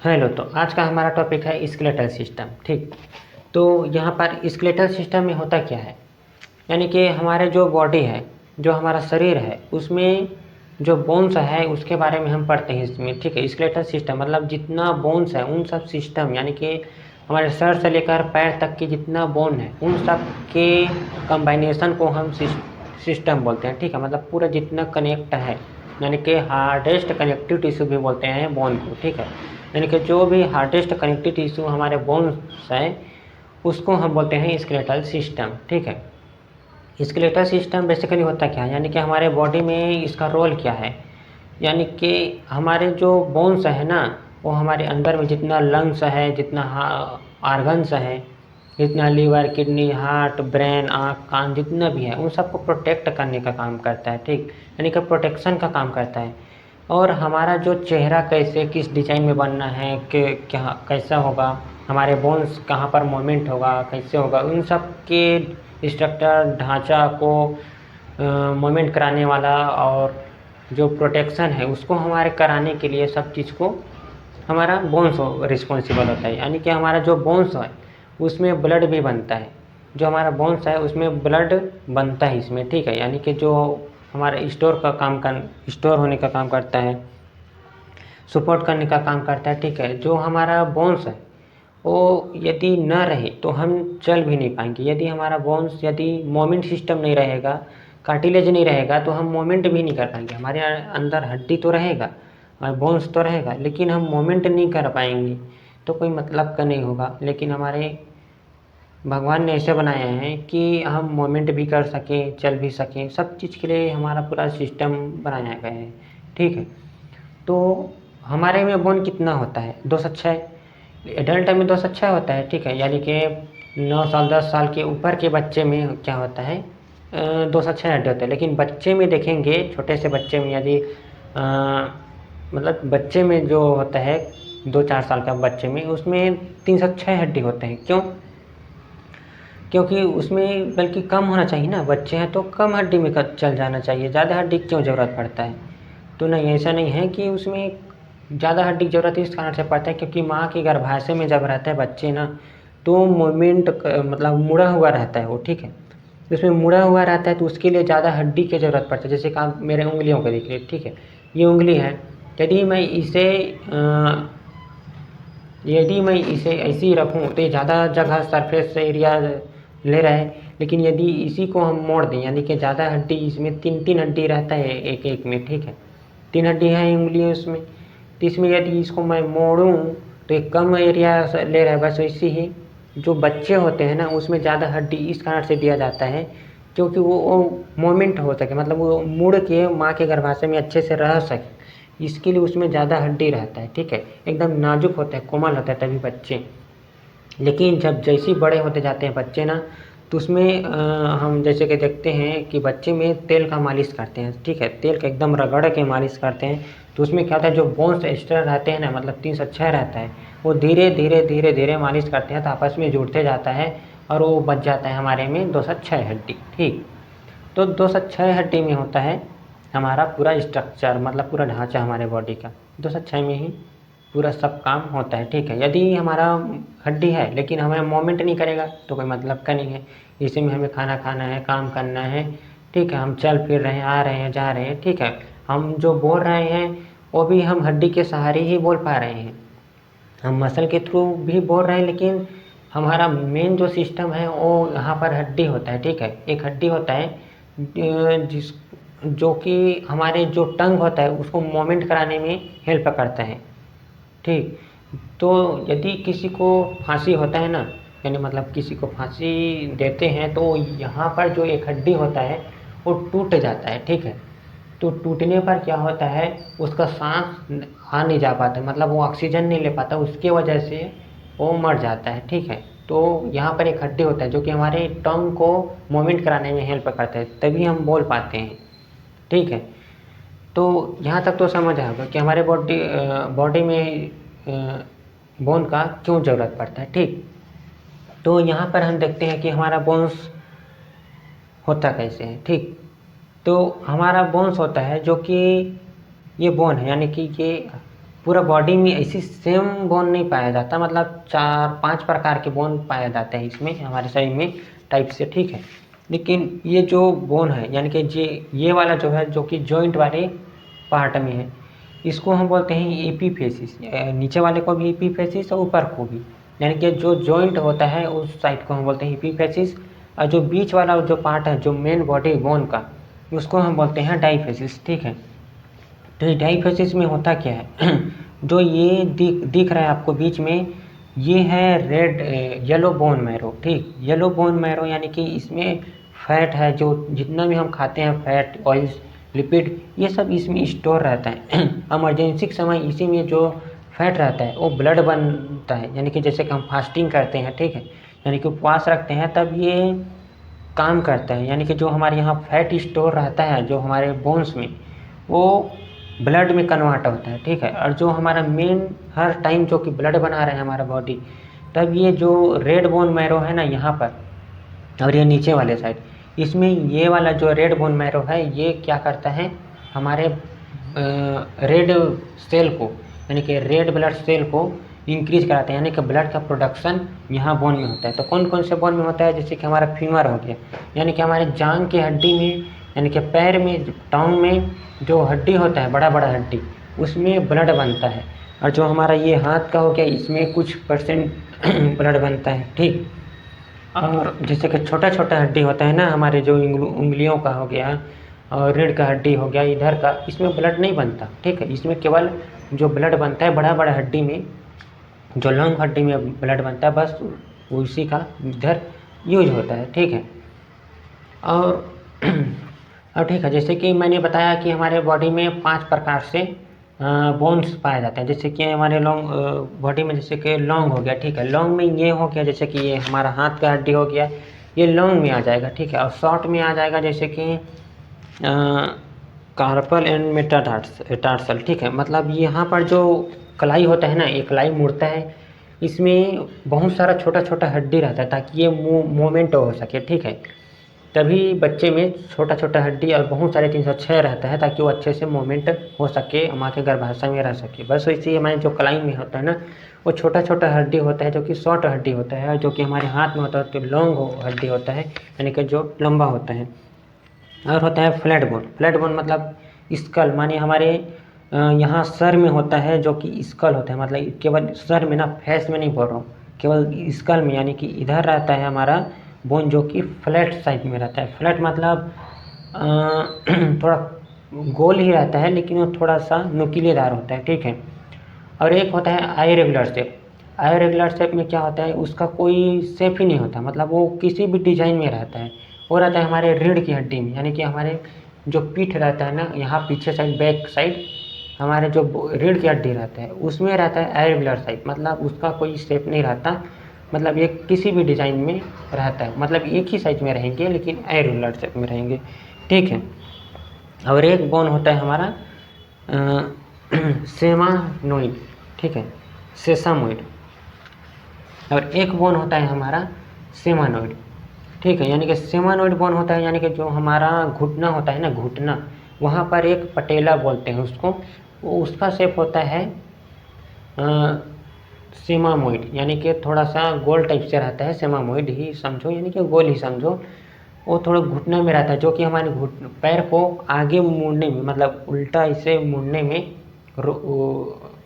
Hello. तो आज का हमारा टॉपिक है स्केलेटल सिस्टम। ठीक, तो यहाँ पर स्केलेटल सिस्टम में होता क्या है, यानी कि हमारे जो बॉडी है, जो हमारा शरीर है, उसमें जो बोन्स है उसके बारे में हम पढ़ते हैं इसमें। ठीक है, स्केलेटल सिस्टम मतलब जितना बोन्स है उन सब सिस्टम, यानी कि हमारे सर से लेकर पैर तक की जितना बोन है उन सब के कंबाइनेशन को हम सिस्टम बोलते हैं। ठीक है, मतलब पूरा जितना कनेक्ट है, यानी कि हार्डेस्ट कनेक्टिव टिश्यू भी बोलते हैं बोन को। ठीक है, यानी कि जो भी हार्डेस्ट कनेक्टिव टिश्यू हमारे बोन्स है उसको हम बोलते हैं स्केलेटल सिस्टम। ठीक है, स्केलेटल सिस्टम बेसिकली होता क्या है, यानी कि हमारे बॉडी में इसका रोल क्या है, यानी कि हमारे जो बोन्स है ना, वो हमारे अंदर में जितना लंग्स है, जितना आर्गन्स है, जितना लीवर, किडनी, हार्ट, ब्रेन, आँख, कान जितना भी है उन सबको प्रोटेक्ट करने का काम करता है। ठीक, यानी कि प्रोटेक्शन का काम करता है। और हमारा जो चेहरा कैसे किस डिज़ाइन में बनना है, कि क्या कैसा होगा, हमारे बोन्स कहाँ पर मूवमेंट होगा, कैसे होगा, उन सब के स्ट्रक्चर ढांचा को मूवमेंट कराने वाला और जो प्रोटेक्शन है उसको हमारे कराने के लिए सब चीज़ को हमारा बोन्स रिस्पॉन्सिबल होता है। यानी कि हमारा जो बोन्स है उसमें ब्लड भी बनता है, जो हमारा बोन्स है उसमें ब्लड बनता है इसमें। ठीक है, यानी कि जो हमारा स्टोर होने का काम करता है, सपोर्ट करने का काम करता है। ठीक है, जो हमारा बोन्स है वो यदि न रहे तो हम चल भी नहीं पाएंगे। यदि हमारा बोन्स, यदि मोमेंट सिस्टम नहीं रहेगा, कार्टिलेज नहीं रहेगा, तो हम मोमेंट भी नहीं कर पाएंगे। हमारे अंदर हड्डी तो रहेगा और बोन्स तो रहेगा, लेकिन हम मोमेंट नहीं कर पाएंगे तो कोई मतलब का नहीं होगा। लेकिन हमारे भगवान ने ऐसे बनाया है कि हम मोमेंट भी कर सकें, चल भी सकें, सब चीज़ के लिए हमारा पूरा सिस्टम बनाया गया है। ठीक है, तो हमारे में बोन कितना होता है, 206। एडल्ट में 206 होता है। ठीक है, यानी कि 9 साल 10 साल के ऊपर के बच्चे में क्या होता है, 206 हड्डी होते हैं। लेकिन बच्चे में देखेंगे, छोटे से बच्चे में यदि मतलब बच्चे में जो होता है 2-4 साल का बच्चे में, उसमें 306 हड्डी होते हैं। क्यों? क्योंकि उसमें बल्कि कम होना चाहिए ना, बच्चे हैं तो कम हड्डी में चल जाना चाहिए, ज़्यादा हड्डी की क्यों ज़रूरत पड़ता है। तो नहीं, ऐसा नहीं है कि उसमें ज़्यादा हड्डी की ज़रूरत इस कारण से पड़ता है क्योंकि माँ के गर्भाशय में जब रहता है बच्चे ना, तो मूवमेंट मतलब मुड़ा हुआ रहता है वो। ठीक है, तो उसमें मुड़ा हुआ रहता है तो उसके लिए ज़्यादा हड्डी की ज़रूरत पड़ती है। जैसे कि आप मेरे उंगलियों को देख लीजिए। ठीक है, ये उंगली है, यदि मैं इसे यदि मैं इसे ऐसे ही रखूँ तो ये ज़्यादा जगह सरफेस एरिया ले रहा है। लेकिन यदि इसी को हम मोड़ दें, यानी कि ज़्यादा हड्डी, इसमें 3-3 हड्डी रहता है एक एक में। ठीक है, 3 हड्डी है उंगलियों उसमें, तो इसमें यदि इसको मैं मोड़ूँ तो एक कम एरिया ले रहा है। बस वैसे ही जो बच्चे होते हैं ना, उसमें ज़्यादा हड्डी इस कारण से दिया जाता है क्योंकि वो मोमेंट हो सके, मतलब वो मुड़ के माँ के गर्भाशय में अच्छे से रह सके, इसके लिए उसमें ज़्यादा हड्डी रहता है। ठीक है, एकदम नाजुक होता है, कोमल होता है तभी बच्चे। लेकिन जब जैसे बड़े होते जाते हैं बच्चे ना, तो उसमें हम जैसे कि देखते हैं कि बच्चे में तेल का मालिश करते हैं। ठीक है, तेल का एकदम रगड़ के मालिश करते हैं, तो उसमें क्या होता है, जो बोन्स एक्स्ट्रा रहते हैं ना, मतलब 306 रहता है, वो धीरे धीरे धीरे धीरे मालिश करते हैं तो आपस में जुड़ते जाता है और वो बच जाता है हमारे में 206 हड्डी। ठीक, तो 206 हड्डी में होता है हमारा पूरा स्ट्रक्चर, मतलब पूरा ढांचा हमारे बॉडी का 206 में ही पूरा सब काम होता है। ठीक है, यदि हमारा हड्डी है लेकिन हमें मूवमेंट नहीं करेगा तो कोई मतलब का नहीं है। इसी में हमें खाना खाना है, काम करना है। ठीक है, हम चल फिर रहे हैं, आ रहे हैं, जा रहे हैं। ठीक है, हम जो बोल रहे हैं वो भी हम हड्डी के सहारे ही बोल पा रहे हैं, हम मसल के थ्रू भी बोल रहे हैं, लेकिन हमारा मेन जो सिस्टम है वो यहाँ पर हड्डी होता है। ठीक है, एक हड्डी होता है जिस जो कि हमारे जो टंग होता है उसको मूवमेंट कराने में हेल्प करता है। ठीक, तो यदि किसी को फांसी होता है ना, यानी मतलब किसी को फांसी देते हैं तो यहाँ पर जो एक हड्डी होता है वो टूट जाता है। ठीक है, तो टूटने पर क्या होता है, उसका सांस आ नहीं जा पाता, मतलब वो ऑक्सीजन नहीं ले पाता, उसके वजह से वो मर जाता है। ठीक है, तो यहाँ पर एक हड्डी होता है जो कि हमारे टंग को मूवमेंट कराने में हेल्प करता है, तभी हम बोल पाते हैं। ठीक है, तो यहाँ तक तो समझ आएगा कि हमारे बॉडी में बोन का क्यों ज़रूरत पड़ता है। ठीक, तो यहाँ पर हम देखते हैं कि हमारा बोन्स होता कैसे है। ठीक, तो हमारा बोन्स होता है जो कि ये बोन है, यानी कि ये पूरा बॉडी में ऐसी सेम बोन नहीं पाया जाता, मतलब 4-5 प्रकार के बोन पाया जाते हैं इसमें हमारे शरीर में टाइप से, ठीक है। लेकिन ये जो बोन है यानी कि ये वाला जो है जो कि जॉइंट वाले पार्ट में है, इसको हम बोलते हैं एपीफेसिस। नीचे वाले को भी एपीफेसिस और ऊपर को भी, यानी कि जो जॉइंट होता है उस साइड को हम बोलते हैं एपीफेसिस, और जो बीच वाला जो पार्ट है जो मेन बॉडी बोन का, उसको हम बोलते हैं डाइफेसिस, ठीक है। तो ये डाइफेसिस में होता क्या है जो ये दिख रहा है आपको बीच में, ये है रेड येलो बोन मैरो, ठीक। येलो बोन मैरो यानी कि इसमें फैट है, जो जितना भी हम खाते हैं फैट, ऑयल्स, लिपिड, ये सब इसमें स्टोर रहता है इमरजेंसी के समय इसी में जो फैट रहता है वो ब्लड बनता है, यानी कि जैसे कि हम फास्टिंग करते हैं, ठीक है, यानी कि उपवास रखते हैं तब ये काम करता है, यानी कि जो हमारे यहाँ फैट स्टोर रहता है जो हमारे बोन्स में, वो ब्लड में कन्वर्ट होता है, ठीक है। और जो हमारा मेन हर टाइम जो कि ब्लड बना रहे हैं हमारा बॉडी, तब ये जो रेड बोन मैरो है ना यहाँ पर, और ये नीचे वाले साइड, इसमें ये वाला जो रेड बोन मैरो है ये क्या करता है, हमारे रेड सेल को, यानी कि रेड ब्लड सेल को इंक्रीज कराते हैं, यानी कि ब्लड का प्रोडक्शन यहाँ बोन में होता है। तो कौन कौन से बोन में होता है, जैसे कि हमारा फीमर हो गया, यानी कि हमारे जांघ की हड्डी में, यानी कि पैर में, टांग में जो हड्डी होता है, बड़ा बड़ा हड्डी, उसमें ब्लड बनता है। और जो हमारा ये हाथ का हो गया, इसमें कुछ % ब्लड बनता है, ठीक। और जैसे कि छोटा छोटा हड्डी होता है ना हमारे, जो उंगलियों का हो गया और रीढ़ का हड्डी हो गया इधर का, इसमें ब्लड नहीं बनता, ठीक है। इसमें केवल जो ब्लड बनता है बड़ा बड़ा हड्डी में, जो लंग हड्डी में ब्लड बनता है, बस उसी का इधर यूज होता है, ठीक है। और और ठीक है, जैसे कि मैंने बताया कि हमारे बॉडी में 5 प्रकार से बोन्स पाए जाते हैं, जैसे कि हमारे लॉन्ग बॉडी में, जैसे कि लॉन्ग हो गया, ठीक है। लॉन्ग में ये हो गया, जैसे कि ये हमारा हाथ का हड्डी हो गया, ये लॉन्ग में आ जाएगा, ठीक है। और शॉर्ट में आ जाएगा जैसे कि कार्पल एंड मेटाटार्सल, ठीक है। मतलब यहाँ पर जो कलाई होता है ना, ये कलाई मुड़ता है, इसमें बहुत सारा छोटा छोटा हड्डी रहता है ताकि ये मूवमेंट हो सके, ठीक है। तभी बच्चे में छोटा छोटा हड्डी और बहुत सारे 306 रहता है ताकि वो अच्छे से मूवमेंट हो सके, माँ के गर्भाशय में रह सके। बस वैसे ही हमारे जो कलाई में होता है ना, वो छोटा छोटा हड्डी होता है जो कि शॉर्ट हड्डी होता है, जो कि हमारे हाथ में होता है तो लॉन्ग हड्डी होता है, यानी कि जो लंबा होता है। और होता है फ्लैट बोन। फ्लैट बोन मतलब स्कल, माने हमारे यहाँ सर में होता है जो कि स्कल होता है, मतलब केवल सर में ना, फेस में नहीं बोल रहा हूँ, केवल स्कल में, यानी कि इधर रहता है हमारा बोन जो कि फ्लैट साइज में रहता है। फ्लैट मतलब थोड़ा गोल ही रहता है, लेकिन वो थोड़ा सा नुकीलेदार होता है, ठीक है। और एक होता है आई रेगुलर शेप। आई रेगुलर शेप में क्या होता है, उसका कोई शेप ही नहीं होता, मतलब वो किसी भी डिजाइन में रहता है। वो रहता है हमारे रीढ़ की हड्डी में, यानी कि हमारे जो पीठ रहता है ना, यहाँ पीछे साइड, बैक साइड, हमारे जो रीढ़ की हड्डी रहता है उसमें रहता है आई रेगुलर शेप, मतलब उसका कोई शेप नहीं रहता, मतलब ये किसी भी डिज़ाइन में रहता है, मतलब एक ही साइज में रहेंगे लेकिन इरेगुलर शेप में रहेंगे, ठीक है। और एक बोन होता है हमारा सेमानोइड, ठीक है, सेसामोइड। और एक बोन होता है हमारा सेमानोइड, ठीक है। यानी कि सेमानोइड बोन होता है, यानी कि जो हमारा घुटना होता है ना, घुटना, वहाँ पर एक पटेला बोलते हैं उसको, वो उसका शेप होता है सेमामोइड, यानी कि थोड़ा सा गोल टाइप से रहता है, सेमामोइड ही समझो, यानी कि गोल ही समझो। वो थोड़ा घुटने में रहता है, जो कि हमारे पैर को आगे मुड़ने में, मतलब उल्टा इसे मुड़ने में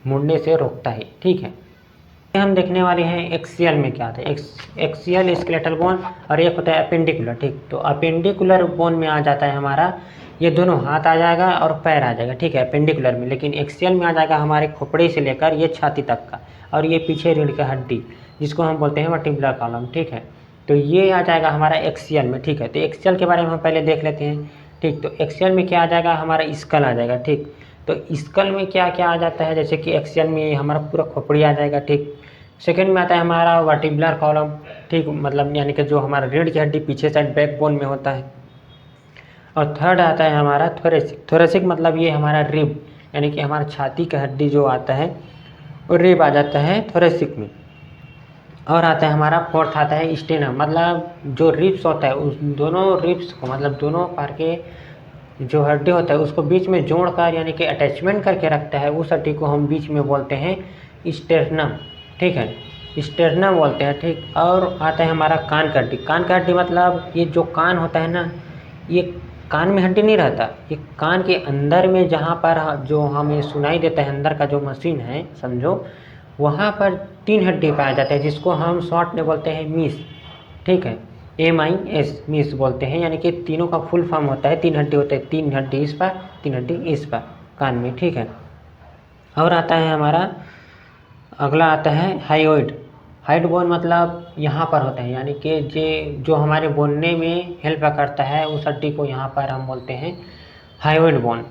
मुड़ने से रोकता है, ठीक है। हम देखने वाले हैं एक्सियल में क्या आता है, एक्सियल स्केलेटल बोन, और एक होता है अपेंडिकुलर, ठीक। तो अपेंडिकुलर बोन में आ जाता है हमारा, ये दोनों हाथ आ जाएगा और पैर आ जाएगा, ठीक है, अपेंडिकुलर में। लेकिन एक्सियल में आ जाएगा हमारे खोपड़ी से लेकर ये छाती तक का, और ये पीछे रीढ़ का हड्डी, जिसको हम बोलते हैं वर्टिब्रल कॉलम, ठीक है। तो ये आ जाएगा हमारा एक्सियल में, ठीक है। तो एक्सियल के बारे में हम पहले देख लेते हैं, ठीक। तो एक्सियल में क्या आ जाएगा, हमारा स्कल आ जाएगा, ठीक। तो स्कल में क्या क्या आ जाता है, जैसे कि एक्सियल में हमारा पूरा खोपड़ी आ जाएगा, ठीक। सेकेंड में आता है हमारा वर्टिब्रल कॉलम, ठीक, मतलब यानी कि जो हमारा रीढ़ की हड्डी पीछे साइड बैकबोन में होता है। और थर्ड आता है हमारा थोरेसिक। थोरेसिक मतलब ये हमारा रिब, यानी कि हमारा छाती का हड्डी जो आता है वो रिब आ जाता है थोरेसिक में। और आता है हमारा फोर्थ आता है स्टेनम, मतलब जो रिब्स होता है उस दोनों रिब्स को, मतलब दोनों पार के जो हड्डी होता है उसको बीच में जोड़कर यानी कि अटैचमेंट करके रखता है, उस हड्डी को हम बीच में बोलते हैं स्टेर्नम। ठीक है, स्टेर्नम बोलते हैं। ठीक, और आता है हमारा कान का हड्डी। कान का हड्डी मतलब ये जो कान होता है ना, ये कान में हड्डी नहीं रहता, ये कान के अंदर में जहाँ पर जो हमें सुनाई देता है, अंदर का जो मशीन है समझो, वहाँ पर 3 हड्डी पाया जाता है, जिसको हम शॉर्ट में बोलते हैं मीस। ठीक है, MIS मीस बोलते हैं, यानी कि तीनों का फुल फॉर्म होता है, 3 हड्डी होते हैं, 3 हड्डी इस पर, 3 हड्डी इस पर कान में। ठीक है, और आता है हमारा अगला आता है हाइयोइड। हाइड बोन मतलब यहाँ पर होता है, यानी कि जो हमारे बोलने में हेल्प करता है, उस हड्डी को यहाँ पर हम बोलते हैं हाइयोइड बोन।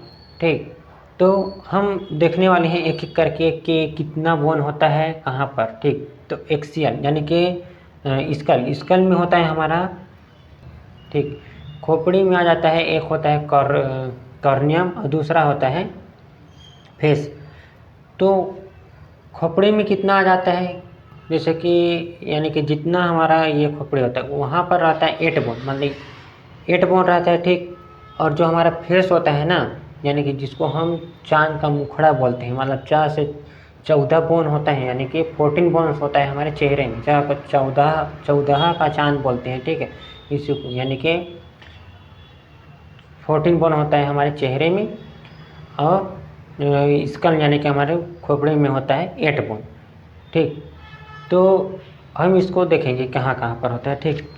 ठीक, तो हम देखने वाले हैं एक एक करके कि कितना बोन होता है कहाँ पर। ठीक, तो एक्सियल यानी कि स्कल में होता है हमारा। ठीक, खोपड़ी में आ जाता है, एक होता है कॉर्नियम और दूसरा होता है फेस। तो खोपड़ी में कितना आ जाता है, जैसे कि यानी कि जितना हमारा ये खोपड़ी होता है वहाँ पर रहता है 8 बोन, मतलब 8 बोन रहता है। ठीक, और जो हमारा फेस होता है ना, यानी कि जिसको हम चांद का मुखड़ा बोलते हैं, मतलब 4 से 14 बोन होता है, यानी कि 14 बोन्स होता है हमारे चेहरे में, जहाँ पर 14 का चांद बोलते हैं। ठीक है, इसी को यानी कि 14 बोन होता है हमारे चेहरे में, और स्कल यानी कि हमारे खोपड़ी में होता है 8 बोन। ठीक, तो हम इसको देखेंगे कहाँ कहाँ पर होता है। ठीक,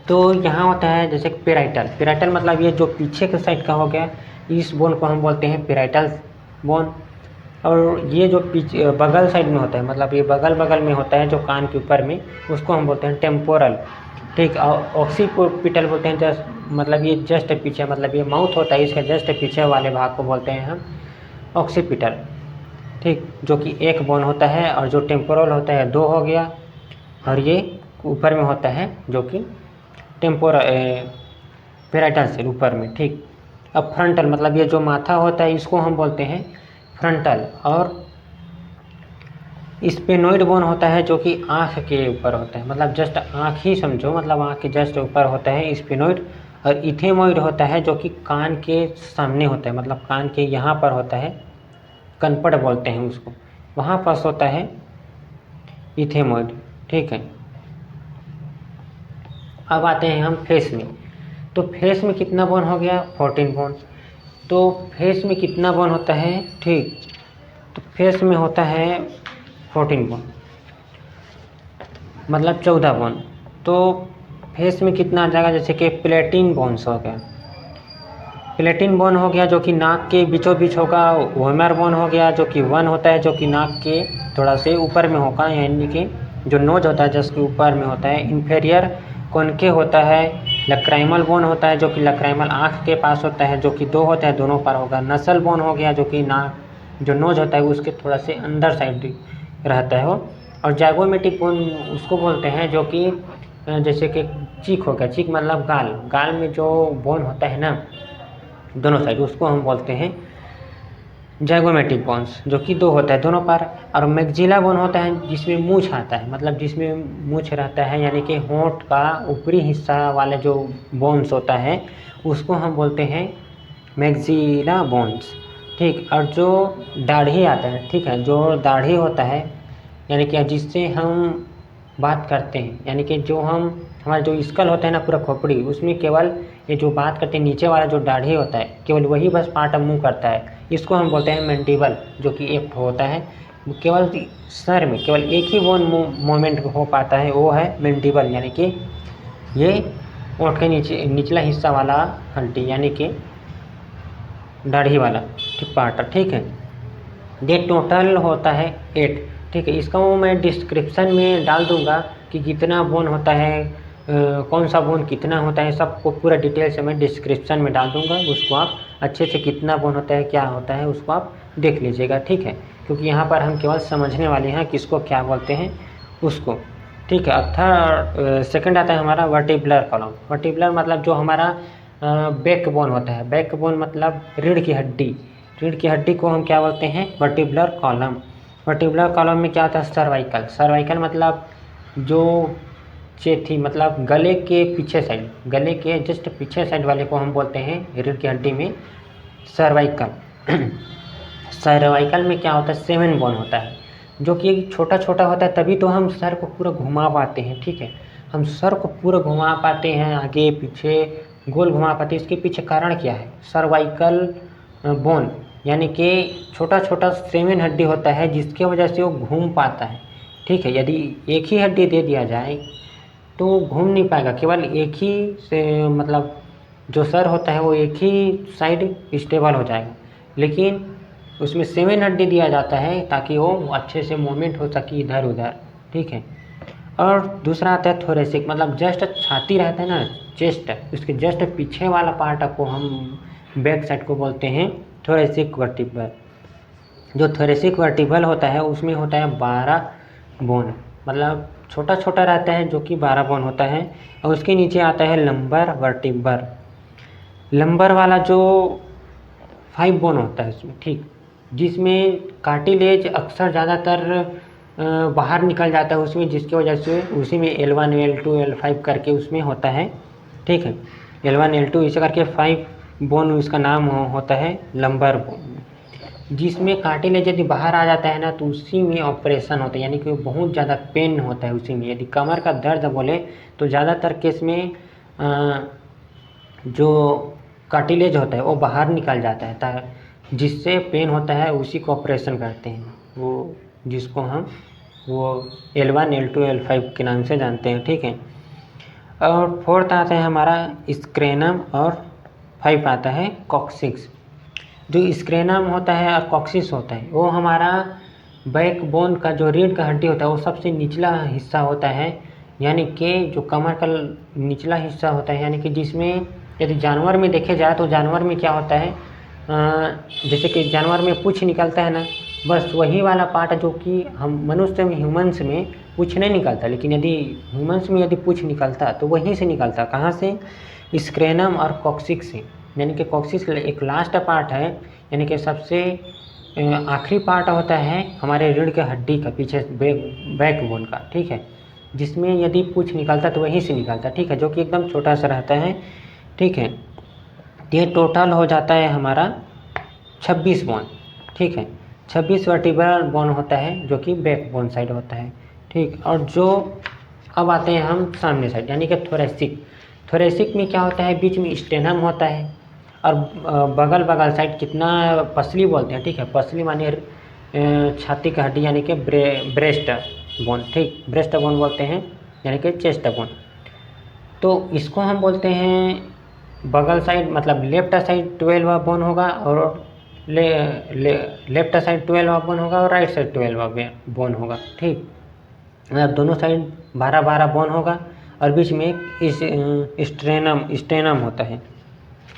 तो यहाँ होता है जैसे पेराइटल मतलब ये जो पीछे के साइड का हो गया, इस बोन को हम बोलते हैं पेराइटल बोन। और ये जो पीछे बगल साइड में होता है, मतलब ये बगल में होता है जो कान के ऊपर में, उसको हम बोलते हैं टेम्पोरल। ठीक, और ऑक्सीपिटल बोलते हैं जस्ट, मतलब ये जस्ट पीछे, मतलब ये माउथ होता है इसके जस्ट पीछे वाले भाग को बोलते हैं हम ऑक्सीपिटल। ठीक, जो कि 1 बोन होता है, और जो टेम्पोरल होता है 2 हो गया, और ये ऊपर में होता है जो कि पेराइटल सेल ऊपर में। ठीक, अब फ्रंटल मतलब ये जो माथा होता है इसको हम बोलते हैं फ्रंटल, और स्पेनोइड बोन होता है जो कि आँख के ऊपर होता है, मतलब जस्ट आँख ही समझो, मतलब आँख के जस्ट ऊपर होता है स्पेनोइड। और इथेमोइड होता है जो कि कान के सामने होता है, मतलब कान के यहाँ पर होता है, कनपड़ बोलते हैं उसको, वहाँ पास होता है इथेमोइड। ठीक है, अब आते हैं हम फेस में। तो फेस में कितना बोन हो गया, 14 बोन। तो फेस में कितना बोन होता है, ठीक, तो फेस में होता है 14 बोन, मतलब 14 बोन। तो फेस में कितना आ जाएगा, जैसे कि प्लेटिन बोन्स हो गया, प्लेटिन बोन हो गया जो कि नाक के बीचों बीच होगा। वोमर बोन हो गया जो कि 1 होता है, जो कि नाक के थोड़ा से ऊपर में होगा, यानी कि जो नोज होता है जिसके ऊपर में होता है। इन्फेरियर कॉनके होता है। लक्राइमल बोन होता है जो कि लक्राइमल आँख के पास होता है, जो कि 2 होता है, दोनों पर होगा। नसल बोन हो गया जो कि नाक जो नोज होता है उसके थोड़ा से अंदर साइड रहता है वो। और जाइगोमेटिक बोन उसको बोलते हैं जो कि जैसे कि चीक हो गया, चीक मतलब गाल में जो बोन होता है ना दोनों साइड, उसको हम बोलते हैं जाइगोमेटिक बोन्स, जो कि 2 होता है दोनों पर। और मैक्सिला बोन होता है जिसमें मूंछ आता है, मतलब जिसमें मूंछ रहता है, यानी कि होंठ का ऊपरी हिस्सा वाले जो बोन्स होता है उसको हम बोलते हैं मैक्सिला बोन्स। ठीक, और जो दाढ़ी आता है, ठीक है, जो दाढ़ी होता है यानी कि जिससे हम बात करते हैं, यानी कि जो हम हमारा जो स्कल होता है ना पूरा खोपड़ी, उसमें केवल ये जो बात करते हैं नीचे वाला जो दाढ़ी होता है, केवल वही बस पार्ट ऑफ मुंह करता है। इसको हम बोलते हैं मैंडिबल, जो कि एक होता है केवल सर में, केवल एक ही बोन मूवमेंट हो पाता है, वो है मैंडिबल, यानी कि ये ओंठ के नीचे निचला हिस्सा वाला हड्डी, यानी कि दाढ़ी वाला ठीक पार्ट। ठीक है, ये टोटल होता है 8। ठीक है, इसका वो मैं डिस्क्रिप्शन में डाल दूंगा कि कितना बोन होता है, कौन सा बोन कितना होता है, सबको पूरा डिटेल से मैं डिस्क्रिप्शन में डाल दूंगा। उसको आप अच्छे से कितना बोन होता है क्या होता है उसको आप देख लीजिएगा। ठीक है, क्योंकि यहाँ पर हम केवल समझने वाले हैं किसको क्या बोलते हैं उसको। ठीक है, थर्ड सेकंड आता है हमारा वर्टिब्युलर कॉलम। वर्टिब्युलर मतलब जो हमारा बैक बोन होता है, बैक बोन मतलब रीढ़ की हड्डी, रीढ़ की हड्डी को हम क्या बोलते हैं वर्टिब्युलर कॉलम। वर्टिब्युलर कॉलम में क्या होता है सर्वाइकल, सर्वाइकल मतलब जो चेथी मतलब गले के पीछे साइड, गले के जस्ट पीछे साइड वाले को हम बोलते हैं रीढ़ की हड्डी में सर्वाइकल। सर्वाइकल में क्या होता है, 7 बोन होता है, जो कि छोटा छोटा होता है, तभी तो हम सर को पूरा घुमा पाते हैं। ठीक है, हम सर को पूरा घुमा पाते हैं, आगे पीछे गोल घुमा पाते हैं। इसके पीछे कारण क्या है, सर्वाइकल बोन यानी कि छोटा छोटा 7 हड्डी होता है, जिसके वजह से वो घूम पाता है। ठीक है, यदि एक ही हड्डी दे दिया जाए तो घूम नहीं पाएगा, केवल एक ही से मतलब जो सर होता है वो एक ही साइड स्टेबल हो जाएगा, लेकिन उसमें 7 हड्डी दिया जाता है ताकि वो अच्छे से मूवमेंट हो सके इधर उधर। ठीक है, और दूसरा आता है थोरेसिक, मतलब जस्ट छाती रहता है ना, चेस्ट, उसके जस्ट पीछे वाला पार्ट को हम बैक साइड को बोलते हैं थोरेसिक वर्टिब्रल। जो थोरेसिक वर्टिब्रल होता है उसमें होता है 12 बोन, मतलब छोटा छोटा रहता है जो कि 12 बोन होता है। और उसके नीचे आता है लंबर वर्टिब्रल, लंबर वाला जो 5 बोन होता है उसमें। ठीक, जिसमें कार्टिलेज अक्सर ज़्यादातर बाहर निकल जाता है उसमें, जिसकी वजह से उसी में L1 L2 L5 करके उसमें होता है। ठीक है, L1 L2 इसे करके 5 बोन उसका नाम होता है लंबर बोन, जिसमें कार्टिलेज यदि बाहर आ जाता है ना तो उसी में ऑपरेशन होता है, यानी कि बहुत ज़्यादा पेन होता है उसी में। यदि कमर का दर्द बोले तो ज़्यादातर केस में जो कार्टिलेज होता है वो बाहर निकल जाता है, जिससे पेन होता है, उसी को ऑपरेशन करते हैं वो, जिसको हम वो L1 L2 L5 के नाम से जानते हैं। ठीक है, और 4th आता है हमारा स्क्रेनम, और 5 आता है कॉक्सिक्स। जो स्क्रेनम होता है और कॉक्सिस होता है वो हमारा बैक बोन का जो रीढ़ का हड्डी होता है वो सबसे निचला हिस्सा होता है, यानी कि जो कमर का निचला हिस्सा होता है, यानी कि जिसमें यदि जानवर में देखे जाए तो जानवर में क्या होता है, जैसे कि जानवर में पूँछ निकलता है ना, बस वही वाला पार्ट जो कि हम मनुष्य में ह्यूमन्स में पूँछ नहीं निकलता, लेकिन यदि ह्यूमन्स में यदि पूँछ निकलता तो वहीं से निकलता, कहाँ से, स्क्रेनम और कॉक्सिक्स से। यानी कि कॉक्सिक्स एक लास्ट पार्ट है, यानी कि सबसे आखिरी पार्ट होता है हमारे रीढ़ के हड्डी का पीछे बैक बोन का। ठीक है, जिसमें यदि पूँछ निकलता तो वहीं से निकलता। ठीक है, जो कि एकदम छोटा सा रहता है। ठीक है, ये टोटल हो जाता है हमारा 26 बोन। ठीक है, 26 वर्टिब्रल बोन होता है जो कि बैक बोन साइड होता है। ठीक, और जो अब आते हैं हम सामने साइड, यानी कि थोरेसिक। थोरेसिक में क्या होता है, बीच में स्टेनम होता है, और बगल बगल साइड कितना पसली बोलते हैं। ठीक है, पसली माने छाती का हड्डी, यानी कि ब्रेस्ट बोन। ठीक, ब्रेस्ट बोन बोलते हैं, यानी कि चेस्ट बोन। तो इसको हम बोलते हैं बगल साइड, मतलब लेफ्ट साइड 12वां बोन होगा, और लेफ्ट साइड 12वां बोन होगा, और राइट साइड 12वां बोन होगा। ठीक, मतलब दोनों साइड 12-12 बोन होगा, और बीच में इस स्ट्रेनम होता है।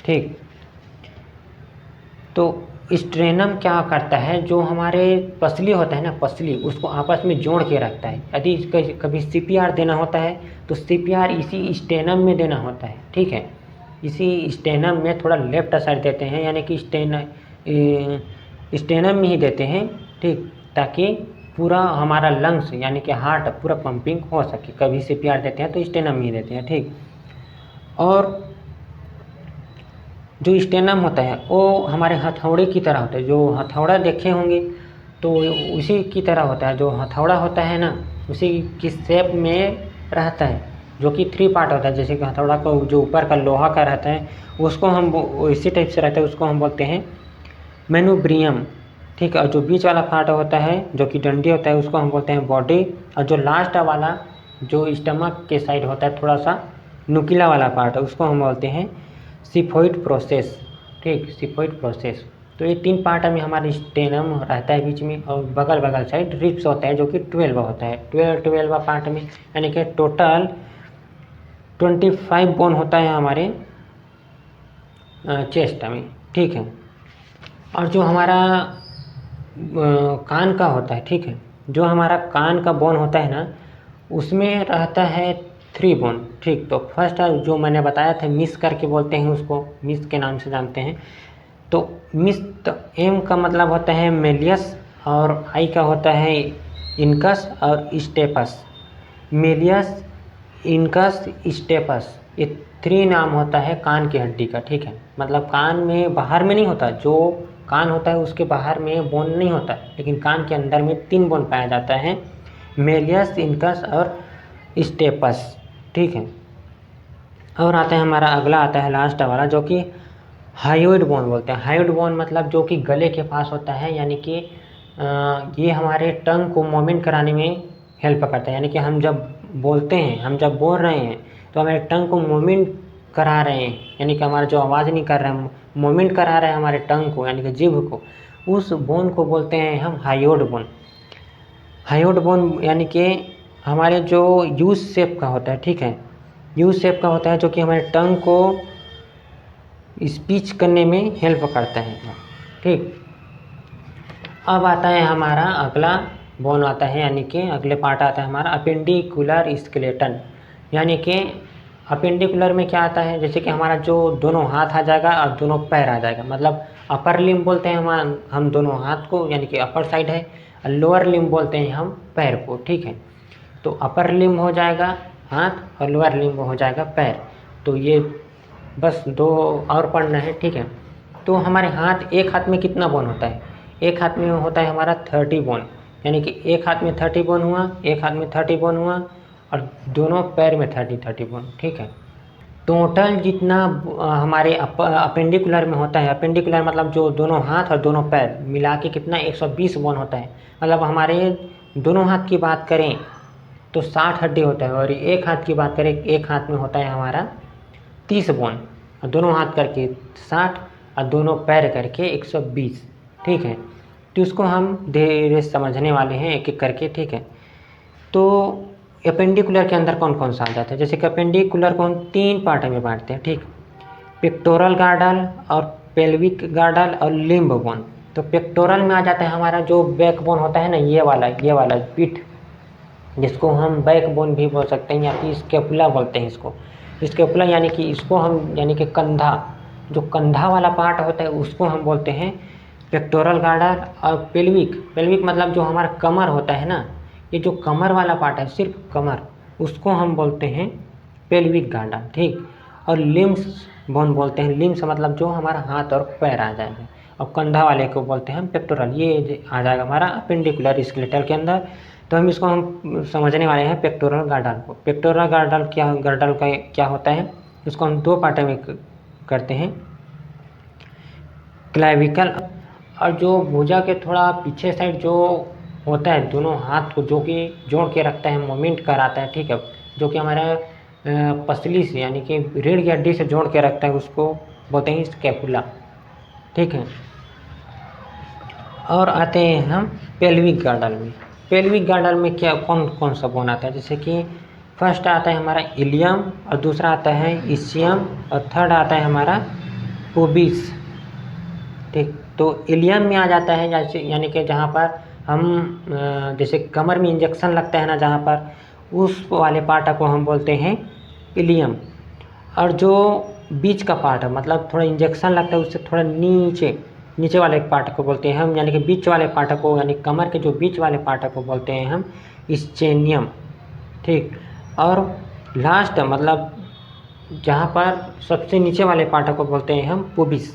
ठीक, तो स्ट्रेनम क्या करता है, जो हमारे पसली होता है ना, पसली उसको आपस में जोड़ के रखता है। यदि कभी CPR देना होता है तो CPR इसी स्टेनम में देना होता है। ठीक है, इसी स्टेनम में थोड़ा लेफ्ट साइड देते हैं, यानी कि स्टेनम में ही देते हैं। ठीक, ताकि पूरा हमारा लंग्स यानी कि हार्ट पूरा पंपिंग हो सके। कभी CPR देते हैं तो स्टेनम में ही देते हैं। ठीक, और जो स्टेनम होता है वो हमारे हथौड़े की तरह होता है। जो हथौड़ा देखे होंगे तो उसी की तरह होता है। जो हथौड़ा होता है ना, उसी की शेप में रहता है, जो कि 3 पार्ट होता है। जैसे कि हथौड़ा का जो ऊपर का लोहा का रहता है उसको हम इसी टाइप से रहता है, उसको हम बोलते हैं मेनुब्रियम। ठीक है, और जो बीच वाला पार्ट होता है जो कि डंडी होता है उसको हम बोलते हैं बॉडी, और जो लास्ट वाला जो स्टमक के साइड होता है थोड़ा सा नुकीला वाला पार्ट है उसको हम बोलते हैं सिफोइड प्रोसेस। ठीक, सिफोइड प्रोसेस। तो ये 3 पार्ट में हमारा स्टेनम रहता है बीच में, और बगल बगल साइड रिब्स होता है जो कि 12 होता है। 12 पार्ट में, यानी कि टोटल 25 बोन होता है हमारे चेस्ट में। ठीक है, और जो हमारा कान का होता है, ठीक है, जो हमारा कान का बोन होता है ना उसमें रहता है 3 बोन। ठीक, तो फर्स्ट जो मैंने बताया था मिस करके बोलते हैं उसको, मिस के नाम से जानते हैं। तो मिस एम का मतलब होता है मेलियस, और आई का होता है इनकस और स्टेपस। मेलियस इनकस, स्टेपस, ये 3 नाम होता है कान की हड्डी का, ठीक है। मतलब कान में बाहर में नहीं होता, जो कान होता है उसके बाहर में बोन नहीं होता, लेकिन कान के अंदर में 3 बोन पाया जाता है, मेलियस, इनकस और स्टेपस, ठीक है। और आता है हमारा अगला, आता है लास्ट वाला, जो कि हायोइड बोन बोलते हैं। हायोइड बोन मतलब जो कि गले के पास होता है, यानी कि ये हमारे टंग को मूवमेंट कराने में हेल्प करता है। यानी कि हम जब बोलते हैं, हम जब बोल रहे हैं तो हमारे टंग को मूवमेंट करा रहे हैं, यानी कि हमारा जो आवाज़ नहीं कर रहे हैं, मूवमेंट करा रहे हैं हमारे टंग को, यानी कि जीभ को, उस बोन को बोलते हैं हम हायोइड बोन। हायोइड बोन यानी कि हमारे जो यू शेप का होता है, ठीक है, यू शेप का होता है, जो कि हमारे टंग को स्पीच करने में हेल्प करता है, ठीक। अब आता है हमारा अगला बोन आता है, यानी कि अगले पार्ट आता है हमारा अपेंडिकुलर स्केलेटन। यानी कि अपेंडिकुलर में क्या आता है, जैसे कि हमारा जो दोनों हाथ आ जाएगा और दोनों पैर आ जाएगा। मतलब अपर लिम्ब बोलते हैं हम दोनों हाथ को, यानी कि अपर साइड है, और लोअर लिम्ब बोलते हैं हम पैर को, ठीक है। तो अपर लिम्ब हो जाएगा हाथ और लोअर लिम्ब हो जाएगा पैर। तो ये बस 2 और पढ़ना है, ठीक है। तो हमारे हाथ, एक हाथ में कितना बोन होता है? एक हाथ में होता है हमारा 30 बोन, यानी कि एक हाथ में 30 बोन हुआ, एक हाथ में 30 बोन हुआ, और दोनों पैर में 30 बोन, ठीक है। टोटल जितना हमारे अपेंडिकुलर में होता है, अपेंडिकुलर मतलब जो दोनों हाथ और दोनों पैर मिला के कितना 120 बोन होता है। मतलब हमारे दोनों हाथ की बात करें तो 60 हड्डी होता है, और एक हाथ की बात करें, एक हाथ में होता है हमारा 30 बोन, और दोनों हाथ करके 60 और दोनों पैर करके 120, ठीक है। तो उसको हम धीरे धीरे समझने वाले हैं एक एक करके, ठीक है। तो अपेंडिकुलर के अंदर कौन कौन सा आ जाता है? जैसे कि अपेंडिकुलर को हम 3 पार्ट में बांटते हैं, ठीक। पेक्टोरल गार्डल और पेल्विक गार्डल और लिम्ब बोन। तो पेक्टोरल में आ जाता है हमारा जो बैकबोन होता है ना, ये वाला पीठ, जिसको हम बैकबोन भी बोल सकते हैं, या फिर स्केपुला बोलते हैं इसको। स्केपुला यानी कि इसको हम, यानी कि कंधा, जो कंधा वाला पार्ट होता है उसको हम बोलते हैं पेक्टोरल गार्डल। और पेल्विक मतलब जो हमारा कमर होता है ना, ये जो कमर वाला पार्ट है, सिर्फ कमर, उसको हम बोलते हैं पेल्विक गार्डल, ठीक। और लिम्स बोन बोलते हैं, लिम्स मतलब जो हमारा हाथ और पैर आ जाएगा, और कंधा वाले को बोलते हैं हम पेक्टोरल। ये आ जाएगा हमारा अपेंडिकुलर स्केलेटल के अंदर। तो हम इसको हम समझने वाले हैं पेक्टोरल गार्डल को। पेक्टोरल गार्डल का क्या होता है, उसको हम 2 पार्ट में करते हैं, क्लाविकल, और जो भुजा के थोड़ा पीछे साइड जो होता है, दोनों हाथ को जो कि जोड़ के रखता है, मोमेंट कराता है, ठीक है, जो कि हमारा पसली से, यानी कि रीढ़ की हड्डी से जोड़ के रखता है, उसको बोलते हैं स्कैपुला, ठीक है। और आते हैं हम पेल्विक गार्डल में। पेल्विक गार्डल में क्या कौन कौन सा बोन आता है? जैसे कि फर्स्ट आता है हमारा इलियम, और दूसरा आता है इसियम, और थर्ड आता है हमारा पुबिस, ठीक। तो इलियम में आ जाता है, जैसे यानी कि जहाँ पर हम जैसे कमर में इंजेक्शन लगता है ना, जहाँ पर, उस वाले पार्ट को हम बोलते हैं इलियम। और जो बीच का पार्ट है, मतलब थोड़ा इंजेक्शन लगता है उससे थोड़ा नीचे वाले पार्ट को बोलते हैं हम, यानी कि बीच वाले पार्ट को, यानी कमर के जो बीच वाले पार्ट को बोलते हैं हम स्चेनियम, ठीक। और लास्ट मतलब जहाँ पर सबसे नीचे वाले पार्ट को बोलते हैं हम पुबिस,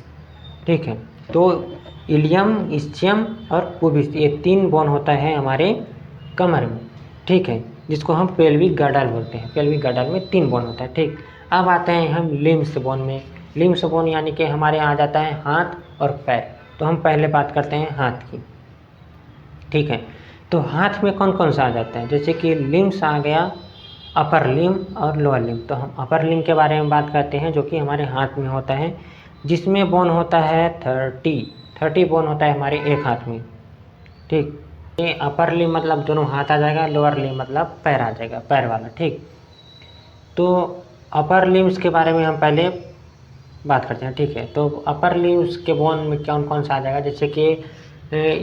ठीक है। तो इलियम, इस्चियम और पुबिस, ये 3 बोन होता है हमारे कमर में, ठीक है, जिसको हम पेल्विक गार्डल बोलते हैं। पेल्विक गार्डल में 3 बोन होता है, ठीक। अब आते हैं हम लिम्स बोन में। लिम्स बोन यानी कि हमारे आ जाता है हाथ और पैर। तो हम पहले बात करते हैं हाथ की, ठीक है। तो हाथ में कौन कौन सा आ जाता है? जैसे कि लिम्स आ गया, अपर लिम्ब और लोअर लिम्ब। तो हम अपर लिम्ब के बारे में बात करते हैं, जो कि हमारे हाथ में होता है, जिसमें बोन होता है 30 बोन होता है हमारे एक हाथ में, ठीक। ये अपर लिम्ब मतलब दोनों हाथ आ जाएगा, लोअर लिम्ब मतलब पैर आ जाएगा, पैर वाला, ठीक। तो अपर लिम्स के बारे में हम पहले बात करते हैं, ठीक है। तो अपर लिम्स के बोन में कौन कौन सा आ जाएगा? जैसे कि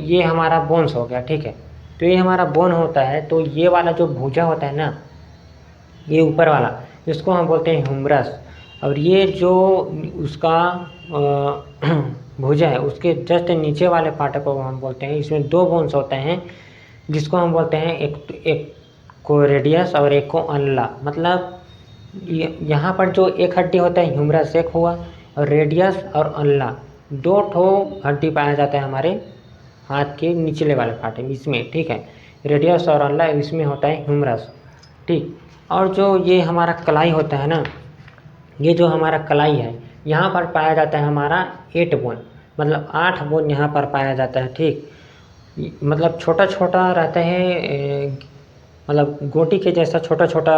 ये हमारा बोन्स हो गया, ठीक है। तो ये हमारा बोन होता है, तो ये वाला जो भुजा होता है ना, ये ऊपर वाला, इसको हम बोलते हैं ह्यूमरस। और ये जो उसका भुजा है, उसके जस्ट नीचे वाले पार्ट को हम बोलते हैं, इसमें 2 बोन्स होते हैं, जिसको हम बोलते हैं एक को रेडियस और एक को अनला। मतलब यहाँ पर जो एक हड्डी होता है ह्यूमरस एक हुआ, और रेडियस और अल्ना दो ठो हड्डी पाया जाता है हमारे हाथ के निचले वाले पार्ट में इसमें, ठीक है। रेडियस और अल्ना इसमें होता है ह्यूमरस, ठीक। और जो ये हमारा कलाई होता है ना, ये जो हमारा कलाई है यहाँ पर पाया जाता है हमारा 8 बोन, मतलब 8 बोन यहाँ पर पाया जाता है, ठीक। मतलब छोटा छोटा रहता है, मतलब गोटी के जैसा छोटा छोटा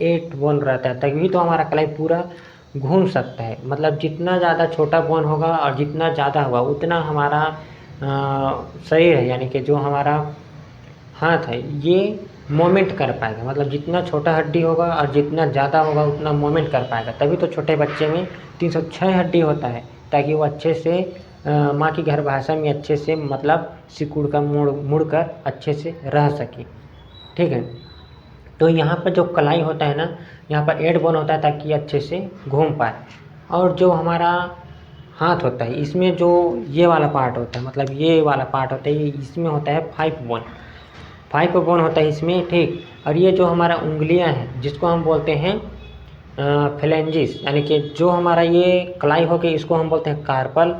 8 बोन रहता है, तभी तो हमारा कलाई पूरा घूम सकता है। मतलब जितना ज़्यादा छोटा बोन होगा और जितना ज़्यादा होगा उतना हमारा शरीर है, यानी कि जो हमारा हाथ है ये मोमेंट कर पाएगा। मतलब जितना छोटा हड्डी होगा और जितना ज़्यादा होगा उतना मोमेंट कर पाएगा। तभी तो छोटे बच्चे में 306 हड्डी होता है, ताकि वो अच्छे से माँ की घर भाषा में अच्छे से मतलब सिकुड़ कर मुड़ कर अच्छे से रह सके, ठीक है। तो यहाँ पर जो कलाई होता है ना, यहाँ पर 8 बोन होता है ताकि अच्छे से घूम पाए। और जो हमारा हाथ होता है इसमें जो ये वाला पार्ट होता है, मतलब ये वाला पार्ट होता है, इसमें होता है 5 बोन होता है इसमें, ठीक। और ये जो हमारा उंगलियां हैं जिसको हम बोलते हैं फ्लेंजिस, यानी कि जो हमारा ये कलाई हो गई इसको हम बोलते हैं कार्पल,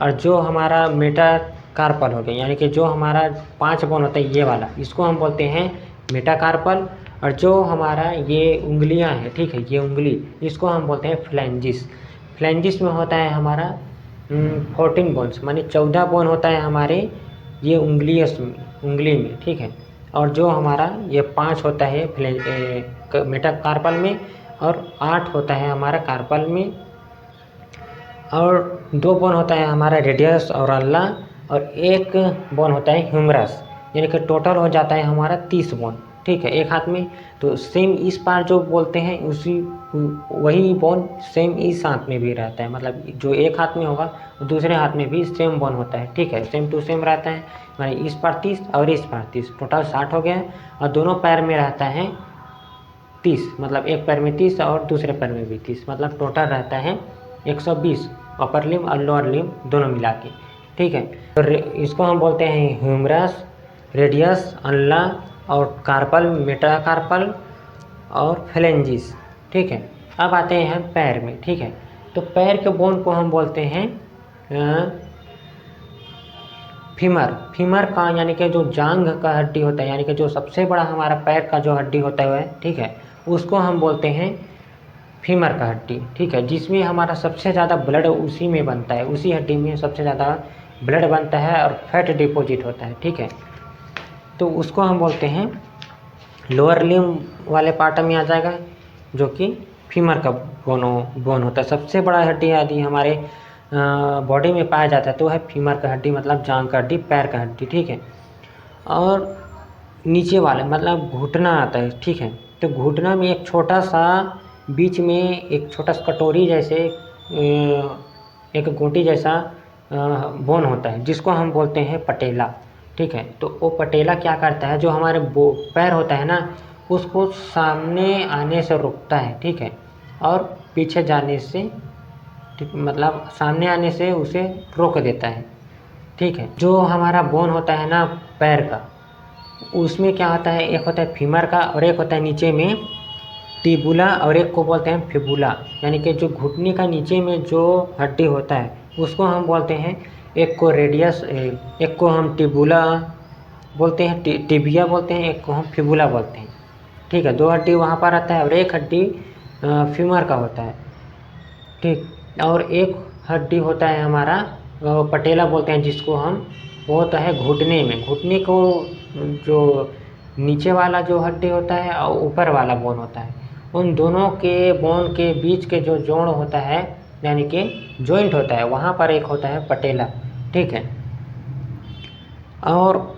और जो हमारा मेटा कार्पल हो गया, यानी कि जो हमारा 5 बोन होता है ये वाला, इसको हम बोलते हैं मेटा कार्पल। और जो हमारा ये उंगलियां हैं, ठीक है, ये उंगली इसको हम बोलते हैं फ्लेंजिस। फ्लेंजिस में होता है हमारा 14 बोन्स, माने 14 बोन होता है हमारे ये उंगली में, ठीक है। और जो हमारा ये 5 होता है मेटा कार्पल में, और 8 होता है हमारा कार्पल में, और 2 बोन होता है हमारा रेडियस और अल्ना, और 1 बोन होता है ह्यूमरस, यानी कि टोटल हो जाता है हमारा 30 बोन, ठीक है, एक हाथ में। तो सेम इस पार जो बोलते हैं उसी वही बोन सेम इस हाथ में भी रहता है, मतलब जो एक हाथ में होगा दूसरे हाथ में भी सेम बोन होता है, ठीक है, सेम टू सेम रहता है। माने इस पार 30 और इस पार 30, टोटल 60 हो गया। और दोनों पैर में रहता है 30, मतलब एक पैर में 30 और दूसरे पैर में भी 30, मतलब टोटल रहता है 120 अपर लिम्ब और लोअर लिम्ब दोनों मिला के, ठीक है। तो इसको हम बोलते हैं ह्यूमरस, रेडियस, अल्ना और कार्पल, मेटाकार्पल और फ्लेंजिस, ठीक है। अब आते हैं पैर में, ठीक है। तो पैर के बोन को हम बोलते हैं फीमर का, यानी कि जो जांघ का हड्डी होता है, यानी कि जो सबसे बड़ा हमारा पैर का जो हड्डी होता है, ठीक है, उसको हम बोलते हैं फीमर का हड्डी, ठीक है। जिसमें हमारा सबसे ज़्यादा ब्लड उसी में बनता है, उसी हड्डी में सबसे ज़्यादा ब्लड बनता है और फैट डिपॉजिट होता है, ठीक है। तो उसको हम बोलते हैं लोअर लिम्ब वाले पार्ट में आ जाएगा, जो कि फीमर का बोन होता है। सबसे बड़ा हड्डी यदि हमारे बॉडी में पाया जाता है तो है फीमर का हड्डी, मतलब जांघ का हड्डी, पैर का हड्डी, ठीक है। और नीचे वाले मतलब घुटना आता है, ठीक है। तो घुटना में एक छोटा सा बीच में एक छोटा सा कटोरी जैसे एक गोटी जैसा बोन होता है, जिसको हम बोलते हैं पटेला, ठीक है। तो वो पटेला क्या करता है, जो हमारे पैर होता है ना उसको सामने आने से रोकता है, ठीक है, और पीछे जाने से, मतलब सामने आने से उसे रोक देता है, ठीक है। जो हमारा बोन होता है ना पैर का, उसमें क्या होता है, एक होता है फीमर का और एक होता है नीचे में टिबुला, और एक को बोलते हैं फिबुला, यानी कि जो घुटने का नीचे में जो हड्डी होता है उसको हम बोलते हैं, एक को रेडियस, एक को हम टिबुला बोलते हैं, टिबिया बोलते हैं, एक को हम फिबुला बोलते हैं, ठीक है। 2 हड्डी वहाँ पर आता है और एक हड्डी फीमर का होता है, ठीक। और एक हड्डी होता है हमारा पटेला बोलते हैं, जिसको हम, वो होता है घुटने में, घुटने को जो नीचे वाला जो हड्डी होता है और ऊपर वाला बोन होता है, उन दोनों के बोन के बीच के जो जोड़ होता है, यानी कि जॉइंट होता है, वहाँ पर एक होता है पटेला, ठीक है। और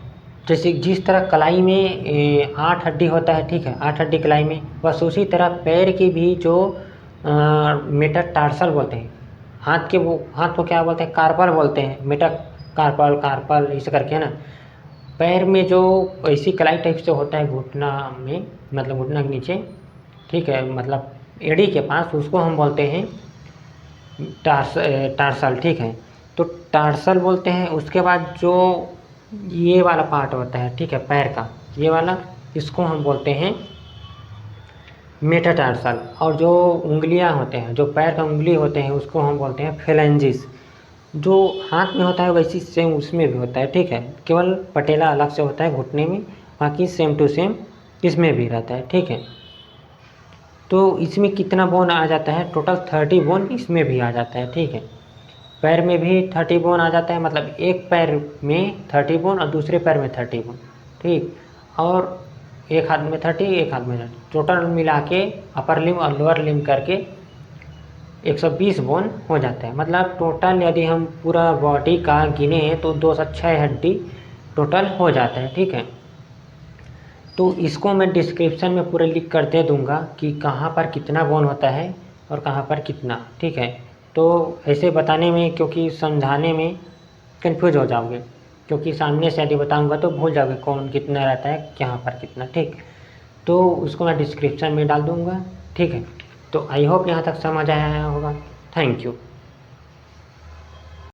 जैसे जिस तरह कलाई में 8 हड्डी होता है, ठीक है, 8 हड्डी कलाई में, बस उसी तरह पैर की भी जो मेटाटार्सल बोलते हैं, हाथ को क्या बोलते हैं, कार्पल बोलते हैं, कार्पल इसे करके, है ना। पैर में जो ऐसी कलाई टाइप से होता है घुटना में, मतलब घुटना के नीचे, ठीक है, मतलब एड़ी के पास, उसको हम बोलते हैं टार्सल, ठीक है। तो टार्सल बोलते हैं। उसके बाद जो ये वाला पार्ट होता है, ठीक है, पैर का ये वाला, इसको हम बोलते हैं मेटाटार्सल, और जो उंगलियां होते हैं, जो पैर का उंगली होते हैं, उसको हम बोलते हैं फेलेंजिस। जो हाथ में होता है वैसी सेम उसमें भी होता है, ठीक है। केवल पटेला अलग से होता है घुटने में, बाकी सेम टू सेम इसमें भी रहता है, ठीक है। तो इसमें कितना बोन आ जाता है, टोटल 30 बोन इसमें भी आ जाता है, ठीक है। पैर में भी 30 बोन आ जाता है, मतलब एक पैर में 30 बोन और दूसरे पैर में 30 बोन, ठीक। और एक हाथ में 30, एक हाथ में 30, टोटल मिला के अपर लिम और लोअर लिम करके 120 बोन हो जाता है। मतलब टोटल यदि हम पूरा बॉडी का गिने तो 206 हड्डी टोटल हो जाता है, ठीक है। तो इसको मैं डिस्क्रिप्शन में पूरा लिख कर दे दूँगा कि कहाँ पर कितना बोन होता है और कहाँ पर कितना, ठीक है। तो ऐसे बताने में, क्योंकि समझाने में कंफ्यूज हो जाओगे, क्योंकि सामने से यदि बताऊँगा तो भूल जाओगे कौन कितना रहता है, कहाँ पर कितना, ठीक। तो उसको मैं डिस्क्रिप्शन में डाल दूँगा, ठीक है। तो आई होप यहाँ तक समझ आया होगा। Thank you.